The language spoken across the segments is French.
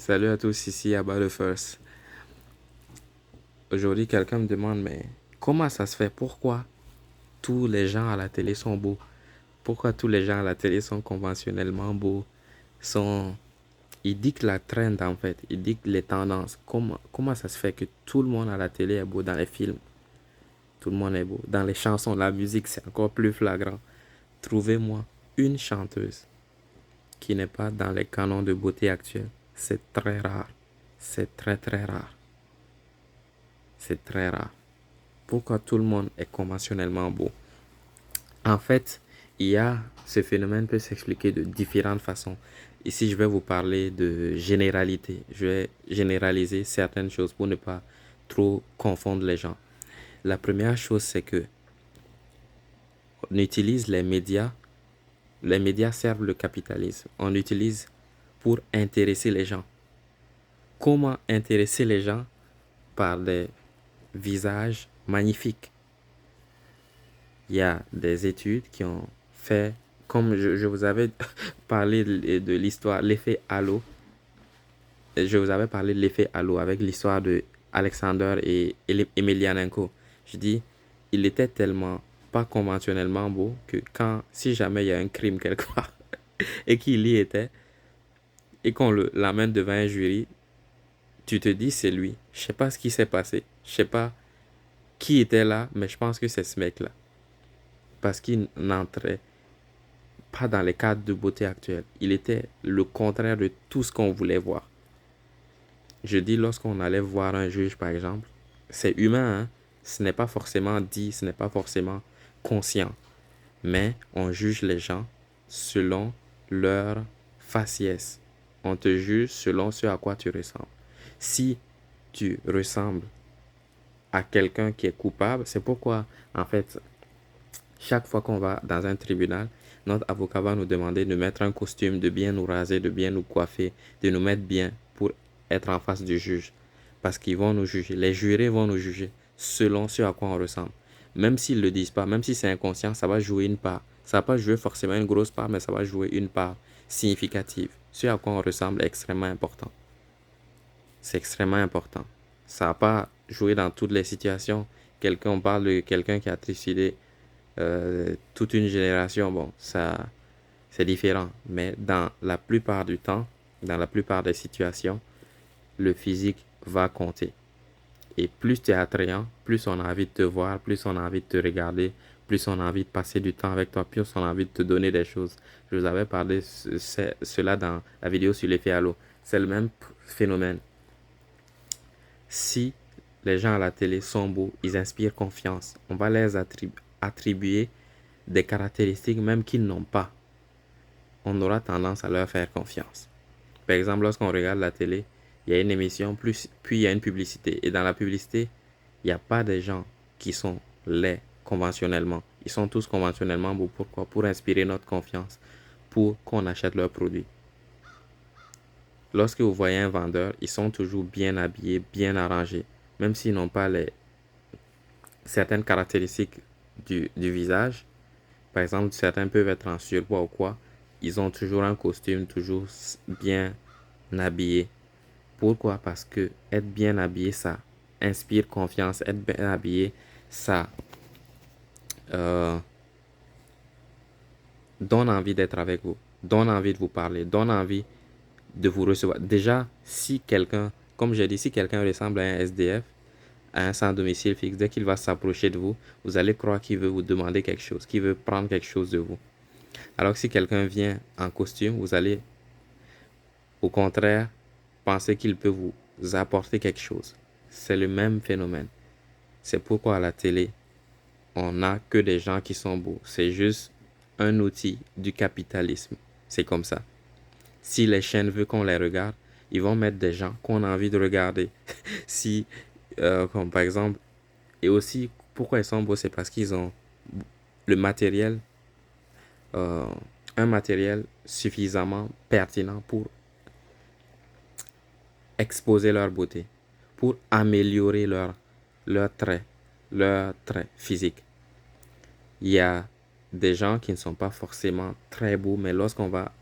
Salut à tous, ici Abba le First. Aujourd'hui, quelqu'un me demande, mais comment ça se fait? Pourquoi tous les gens à la télé sont beaux? Pourquoi tous les gens à la télé sont conventionnellement beaux? Sont... Ils dictent la trend en fait, ils dictent les tendances. Comment ça se fait que tout le monde à la télé est beau dans les films? Tout le monde est beau. Dans les chansons, la musique, c'est encore plus flagrant. Trouvez-moi une chanteuse qui n'est pas dans les canons de beauté actuels. C'est très rare. C'est très très rare. C'est très rare. Pourquoi tout le monde est conventionnellement beau? En fait, ce phénomène peut s'expliquer de différentes façons. Ici, je vais vous parler de généralité. Je vais généraliser certaines choses pour ne pas trop confondre les gens. La première chose, c'est que on utilise les médias. Les médias servent le capitalisme. On utilise pour intéresser les gens. Comment intéresser les gens? Par des visages magnifiques. Il y a des études qui ont fait, comme je vous avais parlé de l'histoire, l'effet halo. Je vous avais parlé de l'effet halo avec l'histoire de Alexander et Emelianenko. Je dis, il était tellement pas conventionnellement beau que si jamais il y a un crime quelque part et qu'il y était et qu'on l'amène devant un jury, tu te dis c'est lui. Je sais pas ce qui s'est passé. Je sais pas qui était là, mais je pense que c'est ce mec-là. Parce qu'il n'entrait pas dans les cadres de beauté actuels. Il était le contraire de tout ce qu'on voulait voir. Je dis lorsqu'on allait voir un juge, par exemple, c'est humain, hein? Ce n'est pas forcément dit, ce n'est pas forcément conscient. Mais on juge les gens selon leur faciès. On te juge selon ce à quoi tu ressembles. Si tu ressembles à quelqu'un qui est coupable, c'est pourquoi, en fait, chaque fois qu'on va dans un tribunal, notre avocat va nous demander de mettre un costume, de bien nous raser, de bien nous coiffer, de nous mettre bien pour être en face du juge. Parce qu'ils vont nous juger. Les jurés vont nous juger selon ce à quoi on ressemble. Même s'ils ne le disent pas, même si c'est inconscient, ça va jouer une part. Ça va pas jouer forcément une grosse part, mais ça va jouer une part significative. Ce à quoi on ressemble est extrêmement important. C'est extrêmement important. Ça va pas jouer dans toutes les situations. On parle de quelqu'un qui a trucidé toute une génération, bon, ça, c'est différent. Mais dans la plupart du temps, dans la plupart des situations, le physique va compter. Et plus tu es attrayant, plus on a envie de te voir, plus on a envie de te regarder, plus on a envie de passer du temps avec toi, plus on a envie de te donner des choses. Je vous avais parlé de cela dans la vidéo sur l'effet halo. C'est le même phénomène. Si les gens à la télé sont beaux, ils inspirent confiance. On va les attribuer des caractéristiques même qu'ils n'ont pas. On aura tendance à leur faire confiance. Par exemple, lorsqu'on regarde la télé, il y a une émission, puis il y a une publicité. Et dans la publicité, il n'y a pas des gens qui sont laids conventionnellement. Ils sont tous conventionnellement beaux. Pourquoi? Pour inspirer notre confiance, pour qu'on achète leurs produits. Lorsque vous voyez un vendeur, ils sont toujours bien habillés, bien arrangés. Même s'ils n'ont pas certaines caractéristiques du visage. Par exemple, certains peuvent être en surpoids ou quoi. Ils ont toujours un costume, toujours bien habillé. Pourquoi? Parce que être bien habillé, ça inspire confiance. Être bien habillé, ça euh, donne envie d'être avec vous, donne envie de vous parler, donne envie de vous recevoir. Déjà, si quelqu'un, comme j'ai dit, si quelqu'un ressemble à un SDF, à un sans domicile fixe, dès qu'il va s'approcher de vous, vous allez croire qu'il veut vous demander quelque chose, qu'il veut prendre quelque chose de vous. Alors que si quelqu'un vient en costume, vous allez au contraire penser qu'il peut vous apporter quelque chose. C'est le même phénomène. C'est pourquoi à la télé, on n'a que des gens qui sont beaux. C'est juste un outil du capitalisme. C'est comme ça. Si les chaînes veulent qu'on les regarde, ils vont mettre des gens qu'on a envie de regarder. Si, comme par exemple, et aussi, pourquoi ils sont beaux, c'est parce qu'ils ont le matériel, euh, un matériel suffisamment pertinent pour exposer leur beauté, pour améliorer leur trait physique. Il y a des gens qui ne sont pas forcément très beaux, mais lorsqu'on va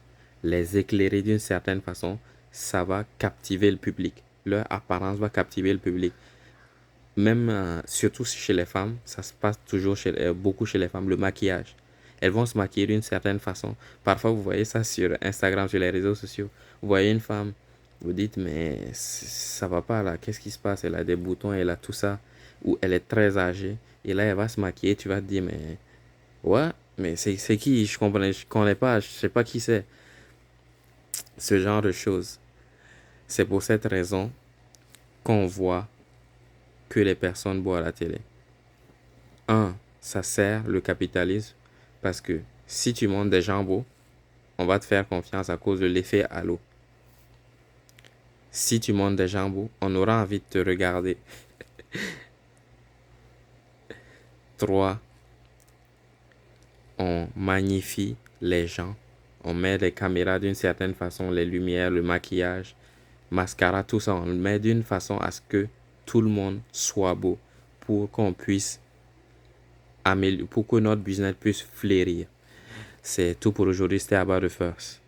les éclairer d'une certaine façon, ça va captiver le public. Leur apparence va captiver le public. Même, surtout chez les femmes, ça se passe toujours beaucoup chez les femmes, le maquillage. Elles vont se maquiller d'une certaine façon. Parfois, vous voyez ça sur Instagram, sur les réseaux sociaux. Vous voyez une femme, vous dites, mais ça va pas là, qu'est-ce qui se passe? Elle a des boutons, elle a tout ça. Ou elle est très âgée. Et là, elle va se maquiller, tu vas te dire, mais ouais, mais c'est qui? Je connais pas, je sais pas qui c'est. Ce genre de choses. C'est pour cette raison qu'on voit que les personnes boivent à la télé. Un, ça sert le capitalisme parce que si tu montes des gens beaux, on va te faire confiance à cause de l'effet halo. Si tu montes des gens beaux, on aura envie de te regarder. 3, on magnifie les gens. On met les caméras d'une certaine façon, les lumières, le maquillage, mascara, tout ça. On le met d'une façon à ce que tout le monde soit beau pour qu'on puisse pour que notre business puisse fleurir. C'est tout pour aujourd'hui. C'était Abba de First.